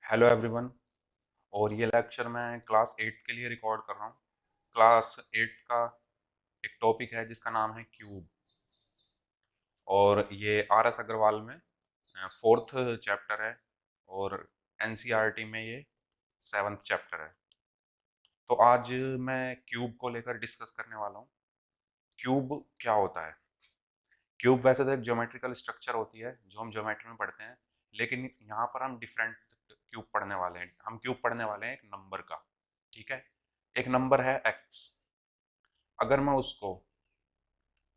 Hello everyone. और ये lecture मैं क्लास 8 के लिए रिकॉर्ड कर रहा हूँ। क्लास 8 का एक टॉपिक है जिसका नाम है क्यूब, और ये आर एस अग्रवाल में फोर्थ चैप्टर है, और एनसीईआरटी में ये सेवन्थ चैप्टर है। तो आज मैं क्यूब को लेकर डिस्कस करने वाला हूँ। क्यूब क्या होता है? क्यूब वैसे तो एक ज्योमेट्रिकल स्ट्रक्चर होती है जो हम ज्योमेट्री में पढ़ते हैं, लेकिन यहाँ पर हम डिफरेंट क्यूब पढ़ने वाले हैं। हम क्यूब पढ़ने वाले हैं एक नंबर का। ठीक है, एक नंबर है एक्स। अगर मैं उसको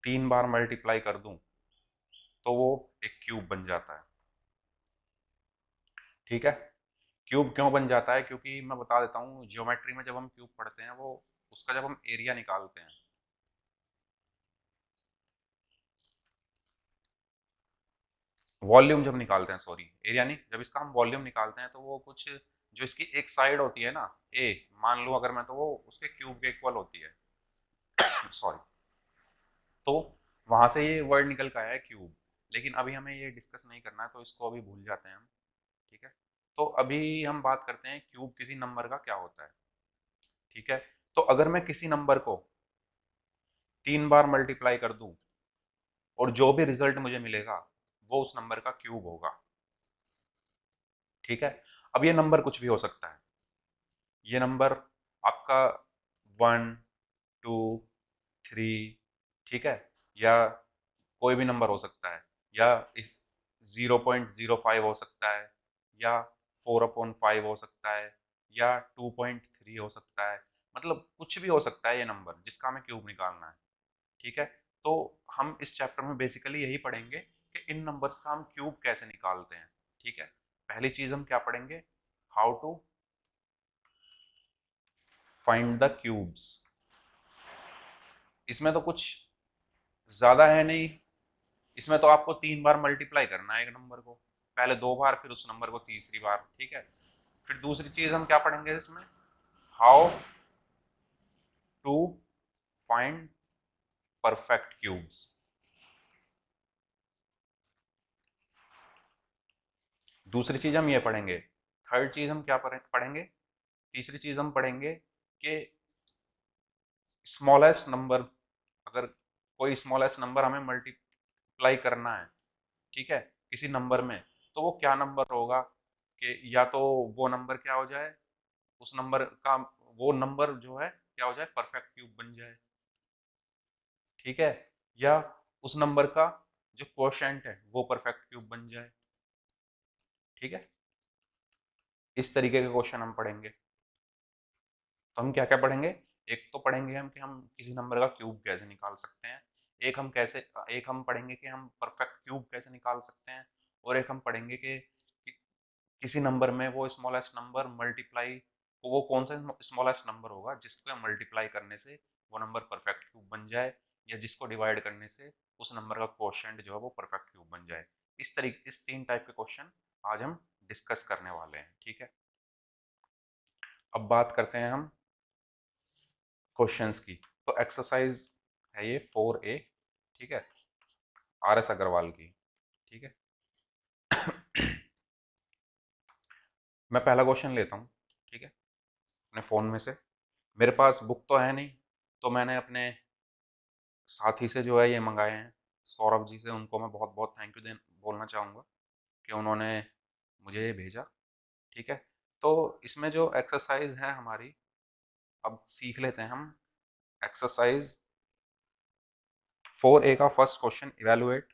3 बार मल्टीप्लाई कर दूं तो वो एक क्यूब बन जाता है। ठीक है, क्यूब क्यों बन जाता है? क्योंकि मैं बता देता हूँ, ज्योमेट्री में जब हम क्यूब पढ़ते हैं वो उसका जब हम एरिया निकालते हैं, वॉल्यूम जब निकालते हैं, सॉरी एरिया नहीं, जब इसका हम वॉल्यूम निकालते हैं तो वो कुछ जो इसकी एक साइड होती है ना, ए मान लो अगर मैं, तो वो उसके क्यूब के इक्वल होती है। सॉरी। तो वहां से ये वर्ड निकल के आया है क्यूब। लेकिन अभी हमें ये डिस्कस नहीं करना है, तो इसको अभी भूल जाते हैं हम। ठीक है, तो अभी हम बात करते हैं क्यूब किसी नंबर का क्या होता है। ठीक है, तो अगर मैं किसी नंबर को 3 बार मल्टीप्लाई कर दूं और जो भी रिजल्ट मुझे मिलेगा वो उस नंबर का क्यूब होगा। ठीक है, अब ये नंबर कुछ भी हो सकता है। ये नंबर आपका 1, 2, 3, ठीक है, या कोई भी नंबर हो सकता है, या इस 0.05 हो सकता है, या 4/5 हो सकता है, या 2.3 हो सकता है। मतलब कुछ भी हो सकता है ये नंबर जिसका हमें क्यूब निकालना है। ठीक है, तो हम इस चैप्टर में बेसिकली यही पढ़ेंगे कि इन नंबर्स का हम क्यूब कैसे निकालते हैं। ठीक है, पहली चीज हम क्या पढ़ेंगे? How to find the cubes. इसमें तो कुछ ज्यादा है नहीं। इसमें तो आपको 3 बार मल्टीप्लाई करना है एक नंबर को, पहले 2 बार, फिर उस नंबर को तीसरी बार। ठीक है, फिर दूसरी चीज हम क्या पढ़ेंगे इसमें? How to find perfect cubes. दूसरी चीज हम ये पढ़ेंगे। थर्ड चीज हम क्या पढ़ेंगे? तीसरी चीज हम पढ़ेंगे कि स्मॉलेस्ट नंबर, अगर कोई स्मॉलेस्ट नंबर हमें मल्टीप्लाई करना है, ठीक है, किसी नंबर में, तो वो क्या नंबर होगा? कि या तो वो नंबर क्या हो जाए, उस नंबर का वो नंबर जो है क्या हो जाए, परफेक्ट क्यूब बन जाए। ठीक है, या उस नंबर का जो कोशेंट है वो परफेक्ट क्यूब बन जाए। ठीक है, इस तरीके के क्वेश्चन हम पढ़ेंगे। तो हम क्या क्या पढ़ेंगे? एक तो पढ़ेंगे हम कि हम किसी नंबर का क्यूब कैसे निकाल सकते हैं। एक हम पढ़ेंगे कि हम परफेक्ट क्यूब कैसे निकाल सकते हैं। और एक हम पढ़ेंगे कि किसी नंबर में वो स्मॉलेस्ट नंबर मल्टीप्लाई, वो कौन सा स्मॉलेस्ट नंबर होगा जिसको मल्टीप्लाई करने से वो नंबर परफेक्ट क्यूब बन जाए, या जिसको डिवाइड करने से उस नंबर का कोशेंट जो है वो परफेक्ट क्यूब बन जाए। इस 3 टाइप के क्वेश्चन आज हम डिस्कस करने वाले हैं। ठीक है, अब बात करते हैं हम क्वेश्चंस की। तो एक्सरसाइज है ये 4A। ठीक है, आर एस अग्रवाल की। ठीक है, मैं पहला क्वेश्चन लेता हूँ। ठीक है, अपने फ़ोन में से। मेरे पास बुक तो है नहीं, तो मैंने अपने साथी से जो है ये मंगाए हैं, सौरभ जी से। उनको मैं बहुत बहुत थैंक यू बोलना चाहूँगा कि उन्होंने मुझे ये भेजा। ठीक है, तो इसमें जो एक्सरसाइज है हमारी, अब सीख लेते हैं हम। एक्सरसाइज 4A का फर्स्ट क्वेश्चन, इवेलुएट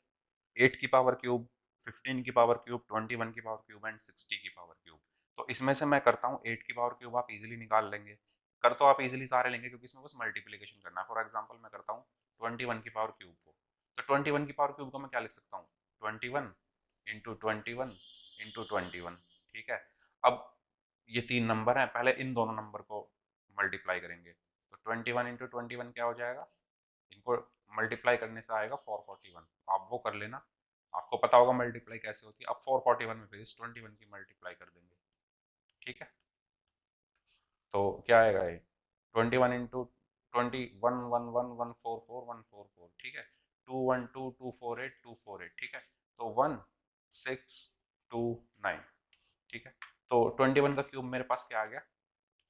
8 की पावर क्यूब, 15 की पावर क्यूब, 21 की पावर क्यूब एंड 60 की पावर क्यूब। तो इसमें से मैं करता हूँ 8 की पावर क्यूब, आप इजीली निकाल लेंगे। कर तो आप इजीली सारे लेंगे क्योंकि इसमें बस मल्टीप्लिकेशन करना है। फॉर एग्जांपल मैं करता हूँ 21 की पावर क्यूब को। तो 21 की पावर क्यूब को मैं क्या लिख सकता हूँ? 21 इंटू 21 इंटू 21। ठीक है, अब ये 3 नंबर हैं, पहले इन दोनों नंबर को मल्टीप्लाई करेंगे। तो 21 इंटू 21 क्या हो जाएगा? इनको मल्टीप्लाई करने से आएगा 441। आप वो कर लेना, आपको पता होगा मल्टीप्लाई कैसे होती है। अब 441 में फिर इस 21 की मल्टीप्लाई कर देंगे। ठीक है, तो क्या आएगा ये? 21 इंटू 21 11 144 144। ठीक है, 212 248 248। ठीक है, तो 1629। ठीक है, तो 21 का क्यूब मेरे पास क्या आ गया,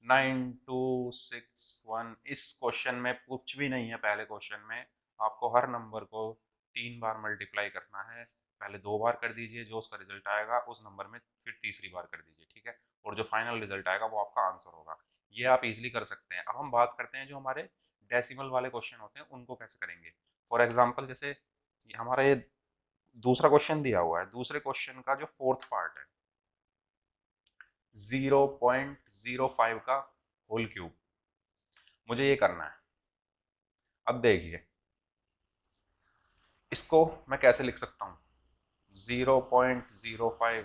9261। इस क्वेश्चन में कुछ भी नहीं है, पहले क्वेश्चन में आपको हर नंबर को 3 बार मल्टीप्लाई करना है। पहले 2 बार कर दीजिए, जो उसका रिजल्ट आएगा उस नंबर में फिर तीसरी बार कर दीजिए, ठीक है। और जो फाइनल रिजल्ट आएगा वो आपका आंसर होगा। ये आप इजीली कर सकते हैं। अब हम बात करते हैं जो हमारे डेसिमल वाले क्वेश्चन होते हैं उनको कैसे करेंगे। फॉर एग्जाम्पल जैसे हमारा ये दूसरा क्वेश्चन दिया हुआ है, दूसरे क्वेश्चन का जो फोर्थ पार्ट है 0.05 का होल क्यूब, मुझे ये करना है। अब देखिए इसको मैं कैसे लिख सकता हूँ, 0.05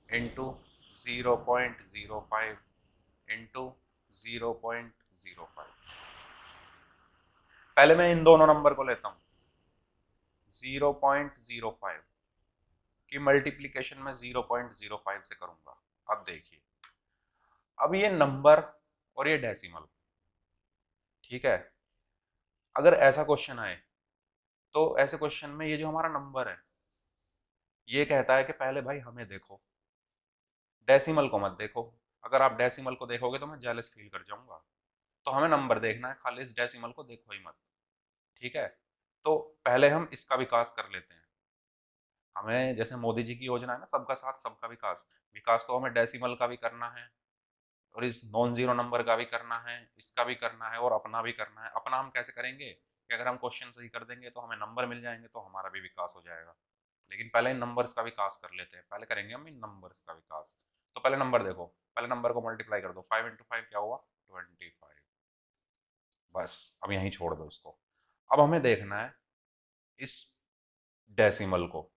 इंटू 0.05 इंटू 0.05। पहले मैं इन दोनों नंबर को लेता हूँ, 0.05 की मल्टीप्लीकेशन में 0.05 से करूंगा। अब देखिए, अब ये नंबर और ये डेसिमल, ठीक है। अगर ऐसा क्वेश्चन आए तो ऐसे क्वेश्चन में ये जो हमारा नंबर है ये कहता है कि पहले भाई हमें देखो, डेसिमल को मत देखो। अगर आप डेसिमल को देखोगे तो मैं जेलस फील कर जाऊंगा। तो हमें नंबर देखना है, खाली इस डेसिमल को देखो ही मत, ठीक है। तो पहले हम इसका विकास कर लेते हैं। हमें जैसे मोदी जी की योजना है ना, सबका साथ सबका विकास, विकास तो हमें डेसिमल का भी करना है और इस नॉन जीरो नंबर का भी करना है, इसका भी करना है और अपना भी करना है। अपना हम कैसे करेंगे कि अगर हम क्वेश्चन सही कर देंगे तो हमें नंबर मिल जाएंगे, तो हमारा भी विकास हो जाएगा। लेकिन पहले इन नंबर्स का विकास कर लेते हैं, पहले करेंगे हम इन नंबर्स का विकास। तो पहले नंबर देखो, पहले नंबर को मल्टीप्लाई कर दो, 5 इंटू 5 क्या हुआ, 25। बस अब यहीं छोड़ दो इसको। अब हमें देखना है इस डेसिमल को,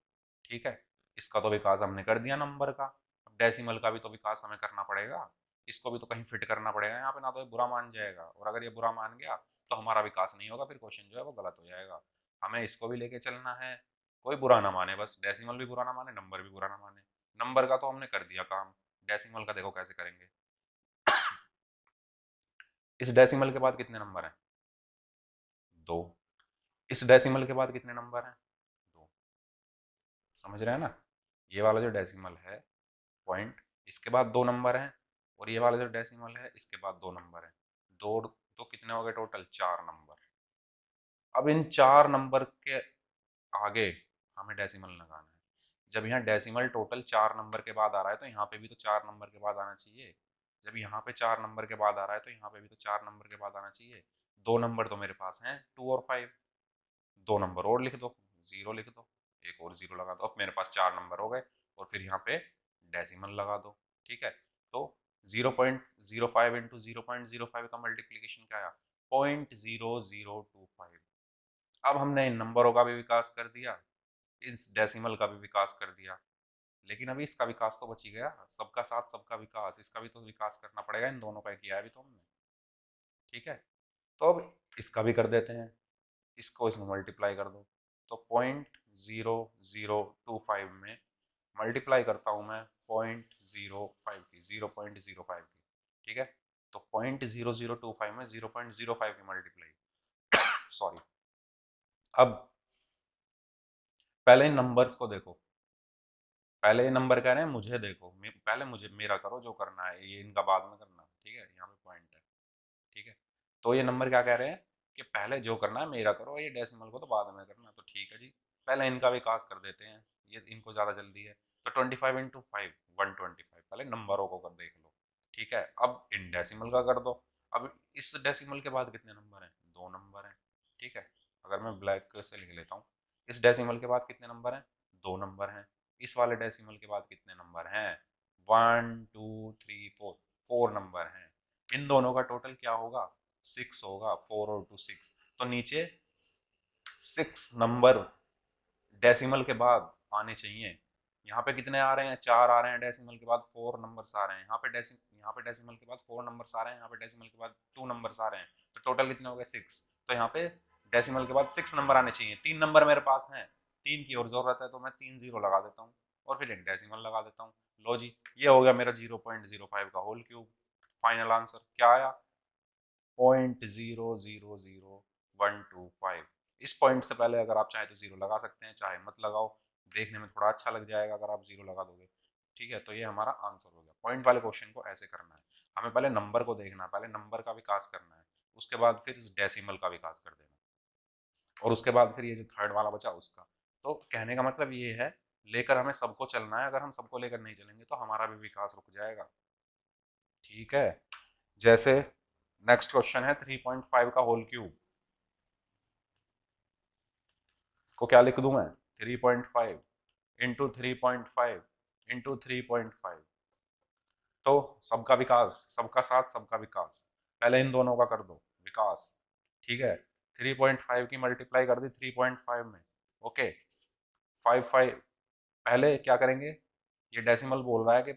ठीक है। इसका तो विकास हमने कर दिया नंबर का, अब डेसिमल का भी तो विकास हमें करना पड़ेगा। इसको भी तो कहीं फिट करना पड़ेगा यहाँ पे, ना तो ये बुरा मान जाएगा, और अगर ये बुरा मान गया तो हमारा विकास नहीं होगा, फिर क्वेश्चन जो है वो गलत हो जाएगा। हमें इसको भी लेके चलना है, कोई बुरा ना माने, बस डेसिमल भी बुरा ना माने, नंबर भी बुरा ना माने। नंबर का तो हमने कर दिया काम, डेसिमल का देखो कैसे करेंगे। इस डेसिमल के बाद कितने नंबर हैं, 2। इस डेसिमल के बाद कितने नंबर हैं, 2। समझ रहे हैं ना, ये वाला जो डेसिमल है पॉइंट, इसके बाद 2 नंबर हैं, और ये वाला जो डेसिमल है इसके बाद 2 नंबर हैं। दो तो कितने हो गए टोटल, 4 नंबर। अब इन 4 नंबर के आगे हमें डेसिमल लगाना है। जब यहाँ डेसिमल टोटल 4 नंबर के बाद आ रहा है तो यहाँ पे भी तो 4 नंबर के बाद आना चाहिए। जब यहाँ पे 4 नंबर के बाद आ रहा है तो यहाँ पे भी तो 4 नंबर के बाद आना चाहिए। 2 नंबर तो मेरे पास हैं 2 और 5, 2 नंबर और लिख दो, 0 लिख दो, एक और 0 लगा दो। अब मेरे पास 4 नंबर हो गए, और फिर यहाँ पे डेसिमल लगा दो, ठीक है। तो 0.05 इंटू 0.05 का मल्टीप्लीकेशन क्या आया, 0.0025। अब हमने इन नंबरों का भी विकास कर दिया, इस डेसिमल का भी विकास कर दिया, लेकिन अभी इसका विकास तो बच ही गया, सबका साथ सबका विकास, इसका भी तो विकास करना पड़ेगा, इन दोनों का किया है अभी तो हमने, ठीक है। तो अब इसका भी कर देते हैं, इसको इसमें मल्टीप्लाई कर दो। तो 0.0025 में मल्टीप्लाई करता हूँ मैं 0.05 की, 0.05 की, ठीक है। तो 0.0025 में 0.05 की मल्टीप्लाई सॉरी। अब पहले इन नंबर्स को देखो, पहले ये नंबर कह रहे हैं मुझे देखो, पहले मुझे मेरा करो जो करना है, ये इनका बाद में करना, ठीक है, यहाँ पे पॉइंट है, ठीक है। तो ये नंबर क्या कह रहे हैं कि पहले जो करना है मेरा करो, ये डेसिमल को तो बाद में करना। तो ठीक है जी, पहले इनका विकास कर देते हैं, ये इनको ज़्यादा जल्दी है। तो 25 इंटू 5 125, पहले नंबरों को कर देख लो, ठीक है। अब इन डेसिमल का कर दो। अब इस डेसिमल के बाद कितने नंबर हैं, 2 नंबर हैं, ठीक है। अगर मैं ब्लैक से लिख लेता हूँ, इस डेसिमल के बाद कितने नंबर हैं, 2 नंबर हैं। इस वाले डेसिमल के बाद कितने नंबर हैं, 1 2 3 4, 4 नंबर हैं। इन दोनों का टोटल क्या होगा, 6 होगा, 4 और 2 6। तो नीचे 6 नंबर डेसिमल के बाद आने चाहिए। यहाँ पे कितने आ रहे हैं, 4 आ रहे हैं, डेसिमल के बाद 4 नंबर्स आ रहे हैं। यहाँ पे डेसिमल के बाद 4 नंबर्स आ रहे हैं, यहाँ पे डेसिमल के बाद 2 नंबर्स आ रहे हैं। तो टोटल कितने हो गए, 6। तो यहाँ पे डेसिमल के बाद 6 नंबर आने चाहिए, 3 नंबर मेरे पास हैं, 3 की और जरूरत है, तो मैं 3 0 लगा देता हूँ और फिर एक डेसिमल लगा देता हूँ। लो जी, ये हो गया मेरा 0.05 का होल क्यूब। फाइनल आंसर क्या आया, 0.000125। इस पॉइंट से पहले अगर आप चाहे तो 0 लगा सकते हैं, चाहे मत लगाओ, देखने में थोड़ा अच्छा लग जाएगा अगर आप 0 लगा दोगे। ठीक है, तो ये हमारा आंसर हो गया। पॉइंट वाले क्वेश्चन को ऐसे करना है, हमें पहले नंबर को देखना है, पहले नंबर का विकास करना है, उसके बाद फिर इस डेसिमल का विकास कर देना, और उसके बाद फिर ये जो थर्ड वाला बचा उसका। तो कहने का मतलब ये है, लेकर हमें सबको चलना है, अगर हम सबको लेकर नहीं चलेंगे तो हमारा भी विकास रुक जाएगा। ठीक है, जैसे नेक्स्ट क्वेश्चन है 3.5 का होल क्यूब, को क्या लिख दूं मैं, 3.5 इंटू 3.5 इंटू 3.5। तो सबका विकास, सबका साथ सबका विकास, पहले इन दोनों का कर दो विकास। ठीक है, 3.5 की मल्टीप्लाई कर दी 3.5 में, ओके। 5 पहले क्या करेंगे, ये डेसिमल बोल रहा है कि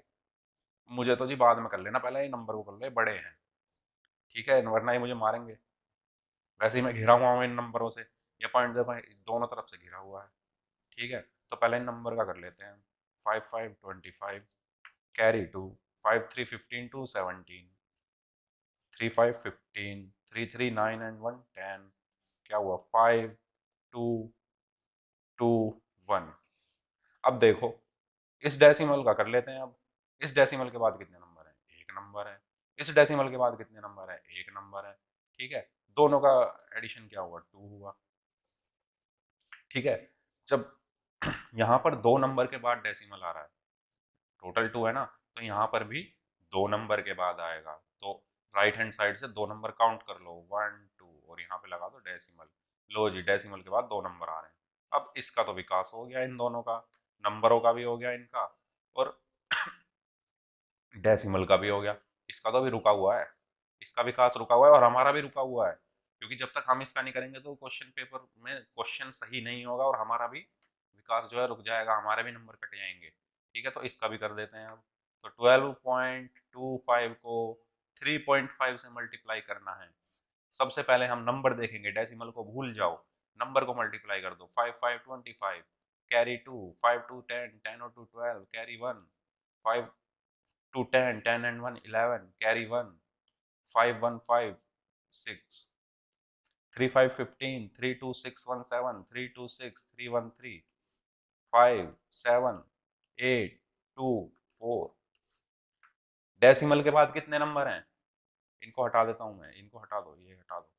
मुझे तो जी बाद में कर लेना, पहले ये नंबर को कर ले, बड़े हैं, ठीक है, वरना ये मुझे मारेंगे। वैसे ही मैं घिरा हुआ हूँ इन नंबरों से, ये पॉइंट देखो दोनों तरफ से घिरा हुआ है। ठीक है, तो पहले इन नंबर का कर लेते हैं। 5 5 25 कैरी 2, 5 3 15 2 17, 3 5 15, 3 3 9 एंड 1 10, क्या हुआ 5 2 2 1। अब देखो इस डेसिमल का कर लेते हैं। अब इस डेसिमल के बाद कितने नंबर हैं, एक नंबर है। इस डेसिमल के बाद कितने नंबर है, एक नंबर है। ठीक है, दोनों का एडिशन क्या हुआ, 2 हुआ। ठीक है, जब यहाँ पर 2 नंबर के बाद डेसिमल आ रहा है, टोटल 2 है ना, तो यहाँ पर भी 2 नंबर के बाद आएगा, तो राइट हैंड साइड से 2 नंबर काउंट कर लो, 1 2, और यहाँ पे लगा दो डेसिमल। लो जी, डेसिमल के बाद 2 नंबर आ रहे हैं। अब इसका तो विकास हो गया, इन दोनों का, नंबरों का भी हो गया इनका, और डेसिमल का भी हो गया। इसका तो भी रुका हुआ है, इसका विकास रुका हुआ है, और हमारा भी रुका हुआ है, क्योंकि जब तक हम इसका नहीं करेंगे तो क्वेश्चन पेपर में क्वेश्चन सही नहीं होगा, और हमारा भी विकास जो है रुक जाएगा, हमारे भी नंबर कट जाएंगे। ठीक है, तो इसका भी कर देते हैं अब। तो 12.25 को 3.5 से मल्टीप्लाई करना है। सबसे पहले हम नंबर देखेंगे, डेसिमल को भूल जाओ, नंबर को मल्टीप्लाई कर दो। 5 5 25 कैरी 2, 5 2 10 10 और 2 12 कैरी 1, 5 2 10 10 and 1 11 carry 1, 5 1 5 6, 3 5 15 3 2 6 1 7 3 2 6 3 1 3 5 7 8 2 4। डेसिमल के बाद कितने नंबर हैं, इनको हटा देता हूं मैं, इनको हटा दो, ये हटा दो।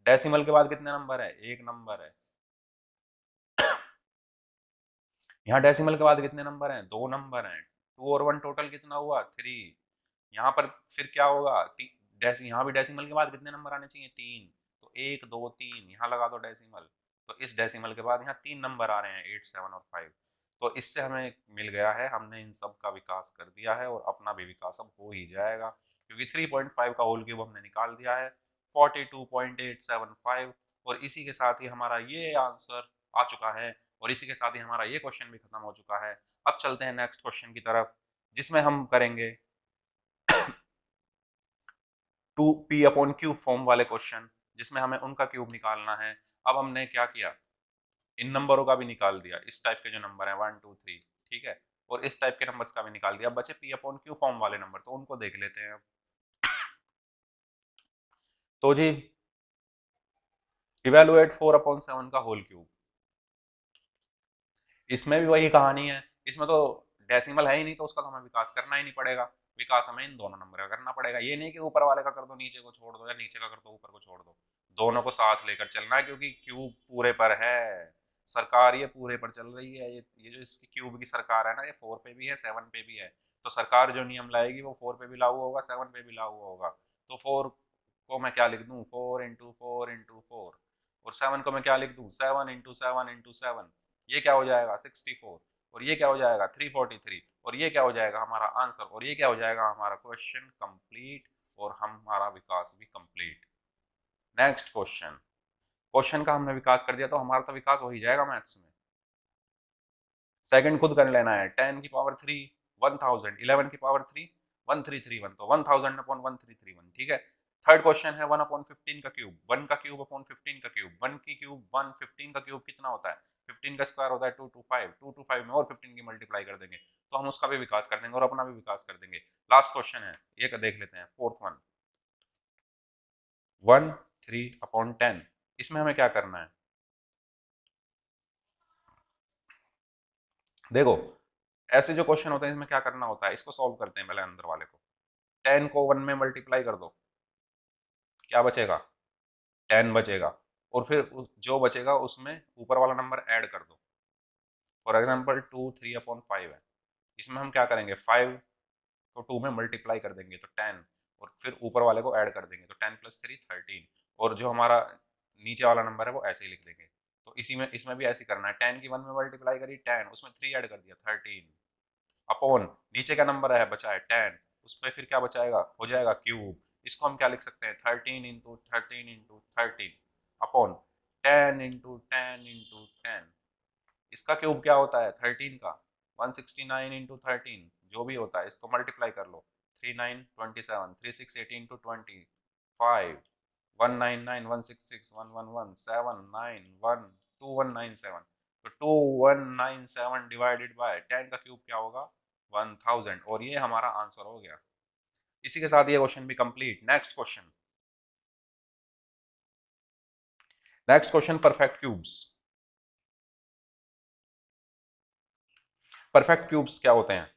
डेसिमल के बाद कितने नंबर है, एक नंबर है। यहाँ डेसिमल के बाद कितने नंबर हैं, 2 नंबर हैं। 2 और 1 टोटल कितना हुआ, 3। यहाँ पर फिर क्या होगा, यहाँ भी डेसिमल के बाद कितने नंबर आने चाहिए, 3। तो 1 2 3, यहाँ लगा दो डेसिमल। तो इस डेसिमल के बाद यहाँ 3 नंबर आ रहे हैं, 8 7 और 5। तो इससे हमें मिल गया है, हमने इन सब का विकास कर दिया है, और अपना भी विकास अब हो ही जाएगा, क्योंकि 3.5 का होल क्यूब हमने निकाल दिया है 42.875। और इसी के साथ ही हमारा ये आंसर आ चुका है, और इसी के साथ ही हमारा ये क्वेश्चन भी खत्म हो चुका है। अब चलते हैं नेक्स्ट क्वेश्चन की तरफ, जिसमें हम करेंगे 2p/क्यूब फॉर्म वाले क्वेश्चन, जिसमें हमें उनका क्यूब निकालना है। अब हमने क्या किया, इन नंबरों का भी निकाल दिया, इस टाइप के जो नंबर है 1 2 3, ठीक है, और इस टाइप के नंबर्स का भी निकाल दिया। अब बचे p/क्यूब फॉर्म वाले नंबर, तो उनको देख लेते हैं अब। तो जी इवेलुएट 4/7 का होल क्यूब, इसमें भी वही कहानी है, इसमें तो डेसिमल है ही नहीं, तो उसका तो हमें विकास करना ही नहीं पड़ेगा। विकास हमें इन दोनों नंबर का करना पड़ेगा, ये नहीं कि ऊपर वाले का कर दो नीचे को छोड़ दो, या नीचे का कर दो ऊपर को छोड़ दो। दोनों को साथ लेकर चलना है, क्योंकि क्यूब पूरे पर है, सरकार ये पूरे पर चल रही है। ये जो इसकी क्यूब की सरकार है ना, ये 4 पे भी है 7 पे भी है। तो सरकार जो नियम लाएगी वो 4 पे भी लागू होगा, 7 पे भी लागू होगा। तो 4 को मैं क्या लिख दूं, 4 × 4 × 4, और 7 को मैं क्या लिख दूं, 7 × 7 × 7। ये क्या हो जाएगा 64, और ये क्या हो जाएगा 343, और ये क्या हो जाएगा हमारा आंसर, और ये क्या हो जाएगा हमारा क्वेश्चन कंप्लीट, और हमारा विकास भी कंप्लीट। नेक्स्ट क्वेश्चन, क्वेश्चन का हमने विकास कर दिया, तो हमारा तो विकास हो ही जाएगा मैथ्स में। सेकंड खुद कर लेना है, 10⁻³ 1000, 11⁻³ 1331, तो 1000/1331। ठीक है, थर्ड क्वेश्चन है 1/15 का क्यूब, 1 का क्यूब अपॉन 15 का क्यूब। 1 की क्यूब 1, 15 का क्यूब कितना होता है, 15 का स्क्वायर होता है 225, 225 में और 15 की मल्टीप्लाई कर देंगे, तो हम उसका भी विकास कर देंगे और अपना भी विकास कर देंगे। लास्ट क्वेश्चन है ये देख लेते हैं, फोर्थ वन, 1/3/10। इसमें हमें क्या करना है, देखो ऐसे जो क्वेश्चन होते हैं इसमें क्या करना होता है, इसको सॉल्व करते हैं पहले अंदर वाले को। 10 को 1 में मल्टीप्लाई कर दो, क्या बचेगा, 10 बचेगा, और फिर जो बचेगा उसमें ऊपर वाला नंबर ऐड कर दो। फॉर एग्जाम्पल 2 3/5 है, इसमें हम क्या करेंगे, 5 को 2 में मल्टीप्लाई कर देंगे तो 10, और फिर ऊपर वाले को ऐड कर देंगे तो 10 + 3 13, और जो हमारा नीचे वाला नंबर है वो ऐसे ही लिख देंगे। तो इसी में इसमें भी ऐसे करना है, 10 की 1 में मल्टीप्लाई करी 10, उसमें 3 ऐड कर दिया 13, अपॉन नीचे का नंबर है बचा है 10, उस पर फिर क्या बचाएगा, हो जाएगा क्यूब। इसको हम क्या लिख सकते हैं, 13 × 13 × 13 अपॉन 10 × 10 × 10। इसका क्यूब क्या होता है 13 का, 169 × 13, जो भी होता है इसको मल्टीप्लाई कर लो, 3 9 27, 3 6 18 × 20, 5 199 166 111 7 9 1 2197। तो 2197 डिवाइडेड बाय 10 का क्यूब क्या होगा 1000, और ये हमारा आंसर हो गया। इसी के साथ ये क्वेश्चन भी complete. Next question, perfect cubes. Perfect cubes क्या होते हैं,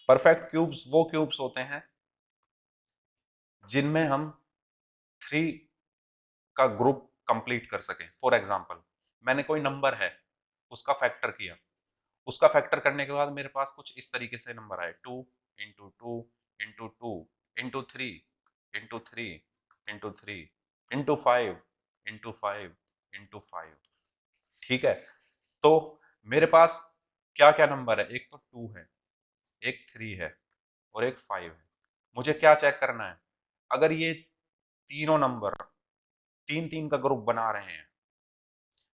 परफेक्ट क्यूब्स वो क्यूब्स होते हैं जिनमें हम 3 का ग्रुप कंप्लीट कर सकें। फॉर एग्जांपल मैंने कोई नंबर है उसका फैक्टर किया, उसका फैक्टर करने के बाद मेरे पास कुछ इस तरीके से नंबर आए, 2 × 2 × 2 × 3 × 3 × 3 × 5 × 5 × 5। ठीक है, तो मेरे पास क्या क्या नंबर है, एक तो 2 है, एक 3 है, और एक 5 है। मुझे क्या चेक करना है, अगर ये तीनों नंबर 3 3 का ग्रुप बना रहे हैं,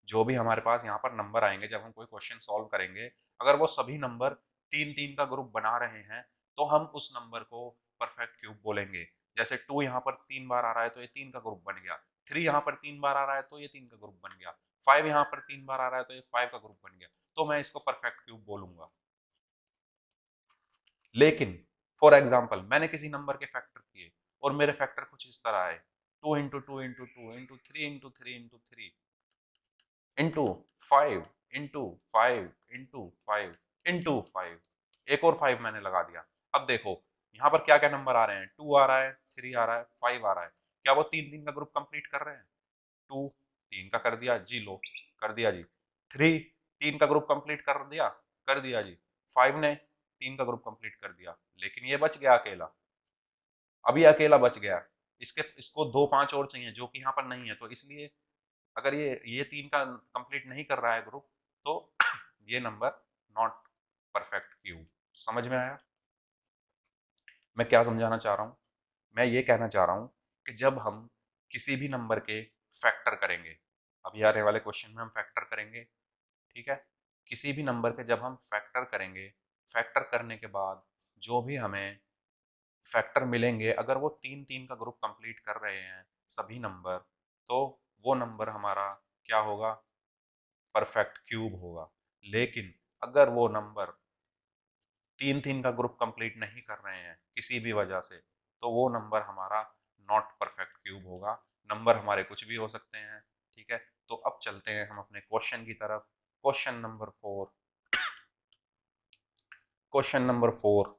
जो भी हमारे पास यहाँ पर नंबर आएंगे जब हम कोई क्वेश्चन सॉल्व करेंगे, अगर वो सभी नंबर 3 3 का ग्रुप बना रहे हैं तो हम उस नंबर को परफेक्ट क्यूब बोलेंगे। जैसे 2 यहाँ पर 3 बार आ रहा है तो ये 3 का ग्रुप बन गया, 3 यहाँ पर 3 बार आ रहा है तो ये 3 का ग्रुप बन गया, 5 यहाँ पर 3 बार आ रहा है तो ये 5 का ग्रुप बन गया, तो मैं इसको परफेक्ट क्यूब बोलूंगा। लेकिन फॉर एग्जाम्पल मैंने किसी नंबर के फैक्टर किए और मेरे फैक्टर कुछ इस तरह आए, 2 × 2 × 2 × 3 × 3 × 3 इंटू 5 इंटू 5 इंटू 5 इंटू 5, एक और 5 मैंने लगा दिया। अब देखो यहाँ पर क्या क्या नंबर आ रहे हैं, 2 आ रहा है, 3 आ रहा है, 5 आ रहा है, क्या वो 3 3 का ग्रुप कंप्लीट कर रहे हैं, 2 3 का कर दिया जी, लो कर दिया जी, 3 3 का ग्रुप कंप्लीट कर दिया जी, 5 ने 3 का ग्रुप कंप्लीट कर दिया, लेकिन ये बच गया अकेला, अभी अकेला बच गया, इसको 2 5 और चाहिए जो कि यहाँ पर नहीं है, तो इसलिए अगर ये 3 का कंप्लीट नहीं कर रहा है ग्रुप तो ये नंबर नॉट परफेक्ट क्यूब। समझ में आया मैं क्या समझाना चाह रहा हूँ, मैं ये कहना चाह रहा हूँ कि जब हम किसी भी नंबर के फैक्टर करेंगे, अभी आने वाले क्वेश्चन में हम फैक्टर करेंगे, ठीक है, किसी भी नंबर के जब हम फैक्टर करेंगे, फैक्टर करने के बाद जो भी हमें फैक्टर मिलेंगे, अगर वो 3 3 का ग्रुप कंप्लीट कर रहे हैं सभी नंबर, तो वो नंबर हमारा क्या होगा, परफेक्ट क्यूब होगा। लेकिन अगर वो नंबर 3 3 का ग्रुप कंप्लीट नहीं कर रहे हैं किसी भी वजह से, तो वो नंबर हमारा नॉट परफेक्ट क्यूब होगा। नंबर हमारे कुछ भी हो सकते हैं, ठीक है। तो अब चलते हैं हम अपने क्वेश्चन की तरफ। क्वेश्चन नंबर 4, क्वेश्चन नंबर 4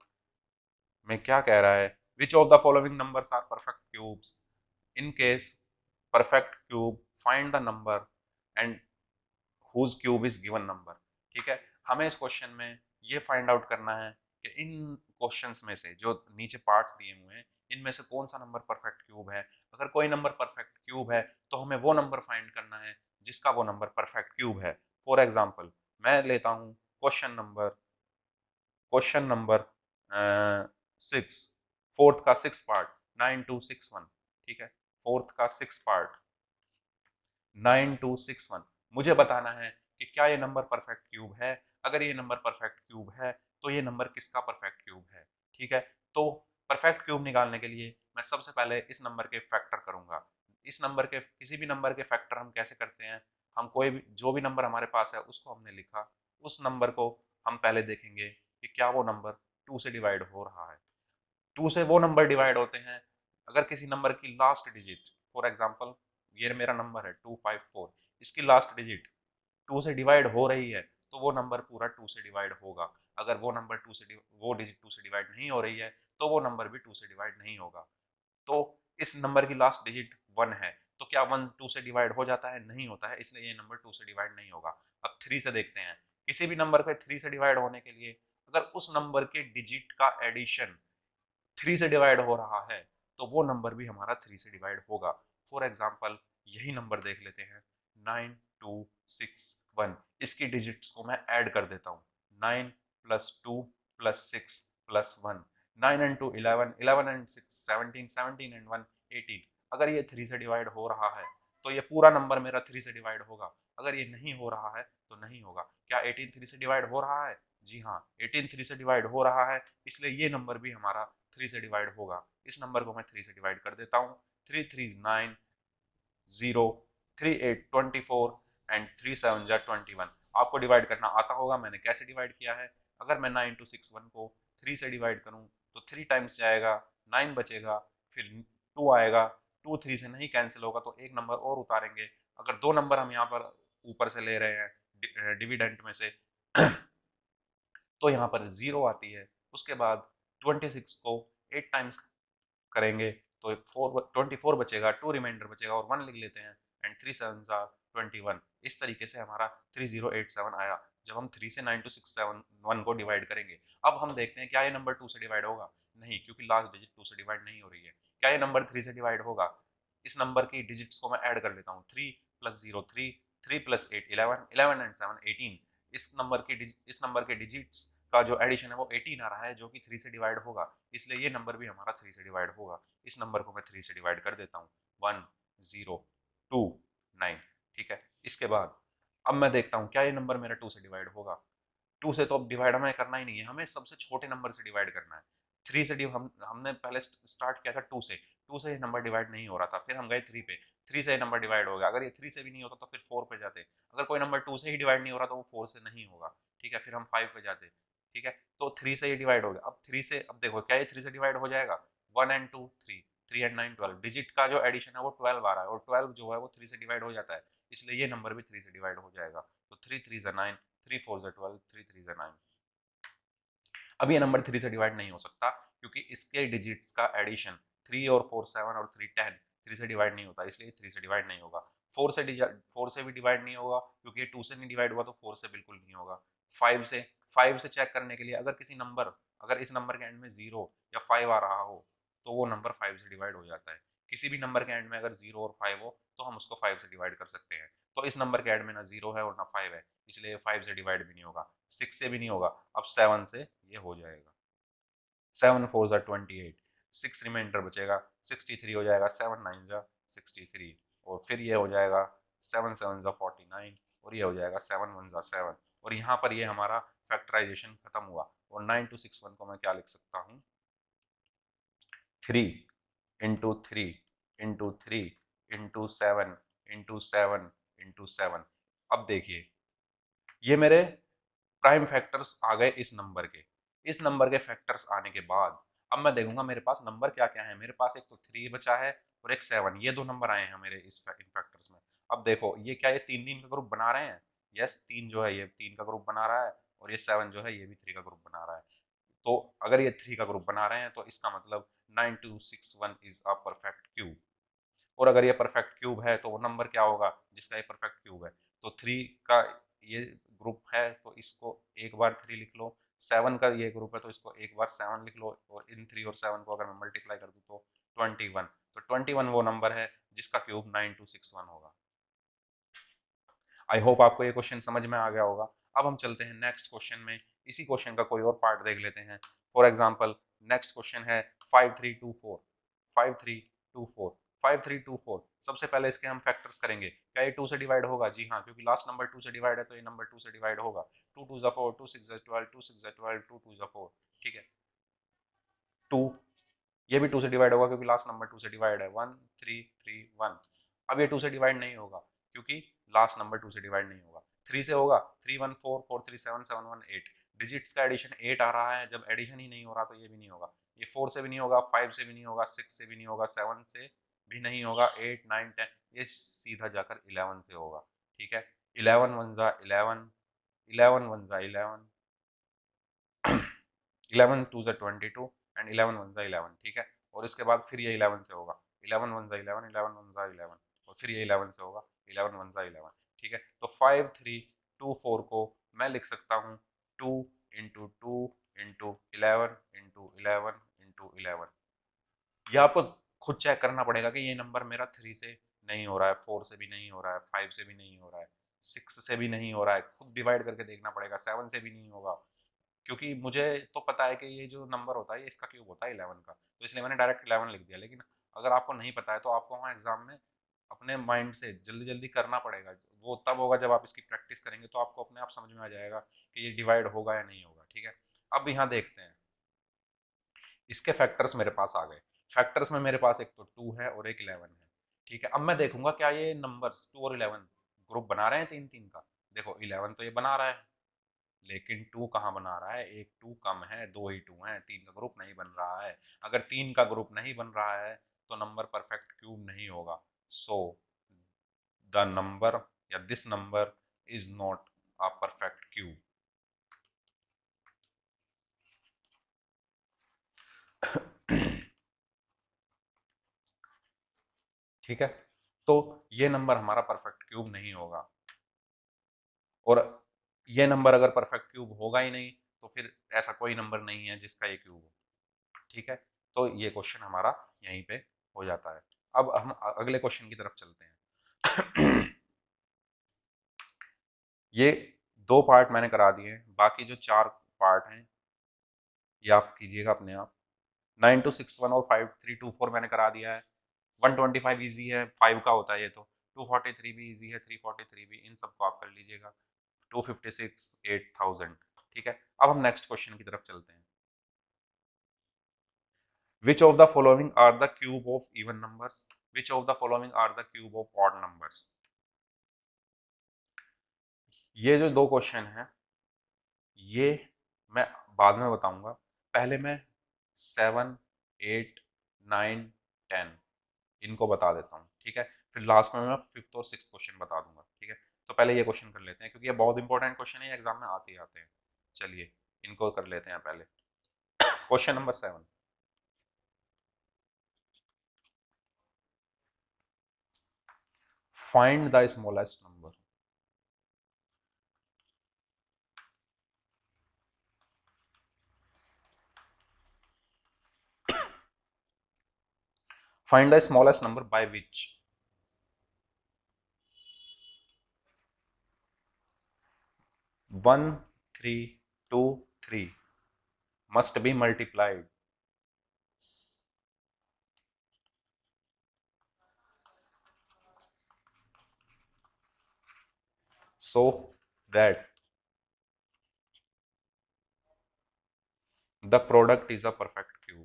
में क्या कह रहा है, which of the following numbers are perfect cubes, in case perfect cube find the number and whose cube is given number. ठीक है, हमें इस क्वेश्चन में ये फाइंड आउट करना है कि इन क्वेश्चंस में से जो नीचे पार्ट्स दिए हुए हैं इनमें से कौन सा नंबर परफेक्ट क्यूब है। अगर कोई नंबर परफेक्ट क्यूब है तो हमें वो नंबर फाइंड करना है जिसका वो नंबर परफेक्ट क्यूब है। फॉर एग्जाम्पल मैं लेता हूँ क्वेश्चन नंबर 6, फोर्थ का 6 पार्ट 9261, ठीक है, फोर्थ का 6 पार्ट 9261, मुझे बताना है कि क्या ये नंबर परफेक्ट क्यूब है। अगर ये नंबर परफेक्ट क्यूब है तो ये नंबर किसका परफेक्ट क्यूब है। ठीक है, तो परफेक्ट क्यूब निकालने के लिए मैं सबसे पहले इस नंबर के फैक्टर करूंगा। इस नंबर के किसी भी नंबर के फैक्टर हम कैसे करते हैं, हम कोई भी जो भी नंबर हमारे पास है उसको हमने लिखा, उस नंबर को हम पहले देखेंगे कि क्या वो नंबर 2 से डिवाइड हो रहा है। 2 से वो नंबर डिवाइड होते हैं अगर किसी नंबर की लास्ट डिजिट, फॉर एग्जांपल ये मेरा नंबर है 254, इसकी लास्ट डिजिट 2 से डिवाइड हो रही है तो वो नंबर पूरा 2 से डिवाइड होगा। अगर वो नंबर 2 से वो डिजिट 2 से डिवाइड नहीं हो रही है तो वो नंबर भी 2 से डिवाइड नहीं होगा। तो इस नंबर की लास्ट डिजिट 1 है, तो क्या 1 2 से डिवाइड हो जाता है? नहीं होता है, इसलिए ये नंबर 2 से डिवाइड नहीं होगा। अब 3 से देखते हैं। किसी भी नंबर पे 3 से डिवाइड होने के लिए अगर उस नंबर के डिजिट का एडिशन 3 से डिवाइड हो रहा है तो वो नंबर भी हमारा 3 से डिवाइड होगा। फॉर एग्जाम्पल यही नंबर देख लेते हैं, 9261। इसकी डिजिट्स को मैं ऐड कर देता हूँ, 9 plus 2 plus 6 plus 1, 9 and 2 11, 11 and 6 17, 17 and 1 18। अगर ये 3 से डिवाइड हो रहा है तो ये पूरा नंबर मेरा 3 से डिवाइड होगा। अगर ये नहीं हो रहा है तो नहीं होगा। क्या 18 3 से डिवाइड हो रहा है? जी हाँ, 18 3 से डिवाइड हो रहा है, इसलिए ये नंबर भी हमारा 3 से डिवाइड होगा। इस नंबर को मैं 3 से डिवाइड कर देता हूँ। 3 3 9, 0, 3 8 24 एंड 3 7 जा 21। आपको डिवाइड करना आता होगा, मैंने कैसे डिवाइड किया है। अगर मैं 9261 को 3 से डिवाइड करूं तो 3 टाइम्स जाएगा, 9 बचेगा, फिर 2 आएगा, 2 3 से नहीं कैंसिल होगा तो एक नंबर और उतारेंगे। अगर दो नंबर हम यहाँ पर ऊपर से ले रहे हैं डिविडेंट में से तो यहाँ पर 0 आती है। उसके बाद 26 को 8 टाइम्स करेंगे तो 24 बचेगा, 2 रिमाइंडर बचेगा और 1 लिख लेते हैं, एंड 3 7 आर 21। इस तरीके से हमारा 3087 आया जब हम 3 से 9261 को डिवाइड करेंगे। अब हम देखते हैं क्या ये नंबर 2 से डिवाइड होगा? नहीं, क्योंकि लास्ट डिजिट 2 से डिवाइड नहीं हो रही है। क्या ये नंबर 3 से डिवाइड होगा? इस नंबर की डिजिट्स को मैं ऐड कर लेता हूँ, 3 प्लस 0 3, 3 प्लस 8 11, 11 एंड 7 18। इस नंबर के डिजिट्स का जो एडिशन है वो 18 आ रहा है जो कि 3 से डिवाइड होगा, इसलिए ये नंबर भी हमारा 3 से डिवाइड होगा। इस नंबर को मैं 3 से डिवाइड कर देता हूँ, 1 0 2 9। ठीक है, इसके बाद अब मैं देखता हूँ क्या ये नंबर मेरा 2 से डिवाइड होगा। 2 से तो अब डिवाइड हमें करना ही नहीं है, हमें सबसे छोटे नंबर से डिवाइड करना है। 3 से हमने पहले स्टार्ट किया था 2 से, 2 से ये नंबर डिवाइड नहीं हो रहा था, फिर हम गए 3 पे, 3 से ये नंबर डिवाइड हो गया। अगर ये 3 से भी नहीं होता तो फिर 4 पे जाते। अगर कोई नंबर 2 से ही डिवाइड नहीं हो रहा तो वो 4 से नहीं होगा। ठीक है, फिर हम 5 पे जाते। ठीक है, तो 3 से ये डिवाइड हो गया। अब 3 से, अब देखो क्या ये 3 से डिवाइड हो जाएगा? 1 एंड 2 3, 3 एंड 9 12। डिजिट का जो एडिशन है वो 12 आ रहा है और 12 जो है वो 3 से डिवाइड हो जाता है, इसलिए ये नंबर भी 3 से डिवाइड हो जाएगा। तो 3 3 जा 9, 3 4 जा 12, 3 3 जा 9। अब ये नंबर 3 से डिवाइड नहीं हो सकता क्योंकि इसके डिजिट्स का एडिशन 3 और 4 7 और 3 10, 3 से डिवाइड नहीं होता, इसलिए 3 से डिवाइड नहीं होगा। 4 से भी डिवाइड नहीं होगा क्योंकि ये 2 से नहीं डिवाइड हुआ तो 4 से बिल्कुल नहीं होगा। 5 से चेक करने के लिए अगर इस नंबर के एंड में 0 या 5 आ रहा हो तो वो नंबर 5 से डिवाइड हो जाता है। किसी भी नंबर के एंड में अगर 0 और 5 हो तो हम उसको 5 से डिवाइड कर सकते हैं। तो इस नंबर के एंड में ना 0 है और ना 5 है, इसलिए 5 से डिवाइड भी नहीं होगा, 6 से भी नहीं होगा। अब 7 से ये हो जाएगा, 7 4 जा 28, 6 रिमाइंडर बचेगा, 63 हो जाएगा, 7 9 जा 63 और फिर ये हो जाएगा 7 7 जा 49 और ये हो जाएगा 7 1 जा 7। और यहाँ पर ये हमारा फैक्टराइजेशन खत्म हुआ और 9261 को मैं क्या लिख सकता हूँ? 3 into 3 into 3 into 7 into 7 into 7। अब देखिए ये मेरे प्राइम फैक्टर्स आ गए इस नंबर के। इस नंबर के फैक्टर्स आने के बाद अब मैं देखूंगा मेरे पास नंबर क्या क्या है। मेरे पास एक तो 3 बचा है और एक 7, ये दो नंबर आए हैं मेरे इन फैक्टर्स में। अब देखो ये क्या, ये 3 3 का ग्रुप बना रहे हैं। यस, 3 जो है ये 3 का ग्रुप बना रहा है और ये 7 जो है ये भी 3 का ग्रुप बना रहा है। तो अगर ये 3 का ग्रुप बना रहे हैं तो इसका मतलब 9261 इज अ परफेक्ट क्यूब। और अगर ये परफेक्ट क्यूब है तो वो नंबर क्या होगा जिसका ये परफेक्ट क्यूब है? तो 3 का ये ग्रुप है तो इसको एक बार 3 लिख लो, 7 का ये ग्रुप है तो इसको एक बार 7 लिख लो, और इन 3 और 7 को अगर मैं मल्टीप्लाई कर दूं तो 21। तो 21 वो नंबर है जिसका क्यूब 9261 होगा। आई होप आपको ये क्वेश्चन समझ में आ गया होगा। अब हम चलते हैं नेक्स्ट क्वेश्चन में, इसी क्वेश्चन का कोई और पार्ट देख लेते हैं। फॉर एग्जाम्पल नेक्स्ट क्वेश्चन है 5324। 5324 5324। सबसे पहले इसके हम फैक्टर्स करेंगे। क्या ये 2 से डिवाइड होगा? जी हाँ, क्योंकि लास्ट नंबर 2 से डिवाइड है तो ये नंबर 2 से डिवाइड होगा। 2 2 जा 4, 2 6 जा 12, 2 6 जा 12, 2 2 जा 4। ठीक है, 2, ये भी 2 से डिवाइड होगा क्योंकि लास्ट नंबर 2 से डिवाइड है, 1 3 3 1। अब ये 2 से डिवाइड नहीं होगा क्योंकि लास्ट नंबर 2 से डिवाइड नहीं होगा। 3 से होगा, 3 1 4 4 3 7 7 1 8। डिजिट्स का एडिशन 8 आ रहा है, जब एडिशन ही नहीं हो रहा तो ये भी नहीं होगा। ये 4 से भी नहीं होगा, 5 से भी नहीं होगा, 6 से भी नहीं होगा, 7 से भी नहीं होगा, 8 9 10 ये सीधा जाकर 11 से होगा। ठीक है, 11 वन ज़ा 11, 11 वन ज़ा 11, 11 टू ज़ा 22 एंड 11 वन ज़ा 11, ठीक है। और इसके बाद फिर ये 11 से होगा, 11 वन ज़ा 11, 11 वन ज़ा 11, और फिर ये 11 से होगा, 11 वन ज़ा 11, ठीक है। तो 5 3 2 4 को मैं लिख सकता हूँ 2 इंटू 2 इंटू 11 इंटू 11 इंटू 11। ये आपको खुद चेक करना पड़ेगा कि ये नंबर मेरा 3 से नहीं हो रहा है, 4 से भी नहीं हो रहा है, 5 से भी नहीं हो रहा है, 6 से भी नहीं हो रहा है, खुद डिवाइड करके देखना पड़ेगा, 7 से भी नहीं होगा, क्योंकि मुझे तो पता है कि ये जो नंबर होता है ये इसका क्यूब होता है 11 का, तो इसलिए मैंने डायरेक्ट 11 लिख दिया। लेकिन अगर आपको नहीं पता है तो आपको वहाँ एग्जाम में अपने माइंड से जल्दी जल्दी करना पड़ेगा। वो तब होगा जब आप इसकी प्रैक्टिस करेंगे, तो आपको अपने आप समझ में आ जाएगा कि ये डिवाइड होगा या नहीं होगा, ठीक है। अब यहाँ देखते हैं, इसके फैक्टर्स मेरे पास आ गए। फैक्टर्स में मेरे पास एक तो 2 है और एक 11 है, ठीक है। अब मैं देखूंगा क्या ये नंबर्स 2 और 11 ग्रुप बना रहे हैं तीन तीन का। देखो 11 तो ये बना रहा है, लेकिन 2 कहाँ बना रहा है, एक 2 कम है, दो ही 2 हैं, 3 का ग्रुप नहीं बन रहा है। अगर 3 का ग्रुप नहीं बन रहा है तो नंबर परफेक्ट क्यूब नहीं होगा। सो द नंबर या this number is not a perfect cube. ठीक है, तो ये नंबर हमारा परफेक्ट क्यूब नहीं होगा, और ये नंबर अगर परफेक्ट क्यूब होगा ही नहीं तो फिर ऐसा कोई नंबर नहीं है जिसका ये क्यूब हो, ठीक है। तो ये क्वेश्चन हमारा यहीं पे हो जाता है। अब हम अगले क्वेश्चन की तरफ चलते हैं। ये दो पार्ट मैंने करा दिए हैं, बाकी जो चार पार्ट हैं ये आप कीजिएगा अपने आप। 9261 और 5324 मैंने करा दिया है। 125 इजी है, 5 का होता है ये तो। 243 भी इजी है, 343 भी, इन सबको आप कर लीजिएगा। 256 8000, ठीक है। अब हम नेक्स्ट क्वेश्चन की तरफ चलते हैं। Which of the following are the cube of even numbers? Which of the following are the cube of odd numbers? ये जो दो क्वेश्चन हैं ये मैं बाद में बताऊंगा। पहले मैं 7 8 9 10 इनको बता देता हूँ, ठीक है। फिर लास्ट में मैं फिफ्थ और सिक्स्थ क्वेश्चन बता दूंगा, ठीक है। तो पहले ये क्वेश्चन कर लेते हैं क्योंकि ये बहुत इंपॉर्टेंट क्वेश्चन है, एग्जाम में आते ही आते हैं। चलिए इनको कर लेते हैं पहले। Question number 7, find the smallest number. Find the smallest number by which 1 3 2 3 must be multiplied so that the product is a perfect cube।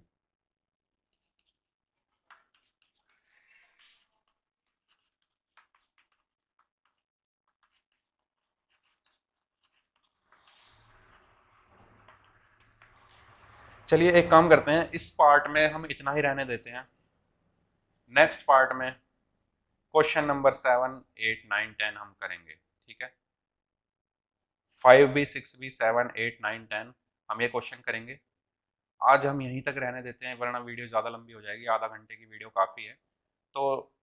चलिए एक काम करते हैं, इस पार्ट में हम इतना ही रहने देते हैं। नेक्स्ट पार्ट में क्वेश्चन नंबर 7 8 9 10 हम करेंगे, ठीक है। 5 भी 6 भी 7 8 9 10 हम ये क्वेश्चन करेंगे। आज हम यहीं तक रहने देते हैं वरना वीडियो ज़्यादा लंबी हो जाएगी, आधा घंटे की वीडियो काफ़ी है। तो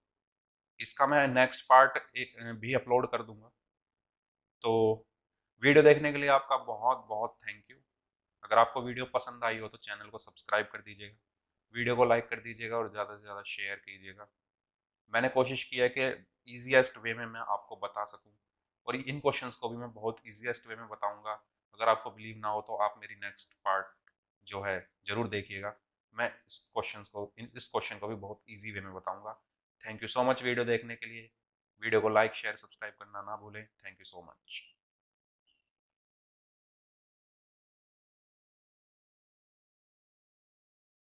इसका मैं नेक्स्ट पार्ट भी अपलोड कर दूंगा। तो वीडियो देखने के लिए आपका बहुत बहुत थैंक यू। अगर आपको वीडियो पसंद आई हो तो चैनल को सब्सक्राइब कर दीजिएगा, वीडियो को लाइक कर दीजिएगा और ज़्यादा से ज़्यादा शेयर कीजिएगा। मैंने कोशिश की है कि ईजीएस्ट वे में मैं आपको बता सकूं, और इन क्वेश्चंस को भी मैं बहुत ईजीएस्ट वे में बताऊंगा। अगर आपको बिलीव ना हो तो आप मेरी नेक्स्ट पार्ट जो है ज़रूर देखिएगा। मैं इस क्वेश्चन को भी बहुत ईजी वे में बताऊंगा। Thank you so much video देखने के लिए। वीडियो को लाइक शेयर सब्सक्राइब करना ना भूलें। Thank you so much.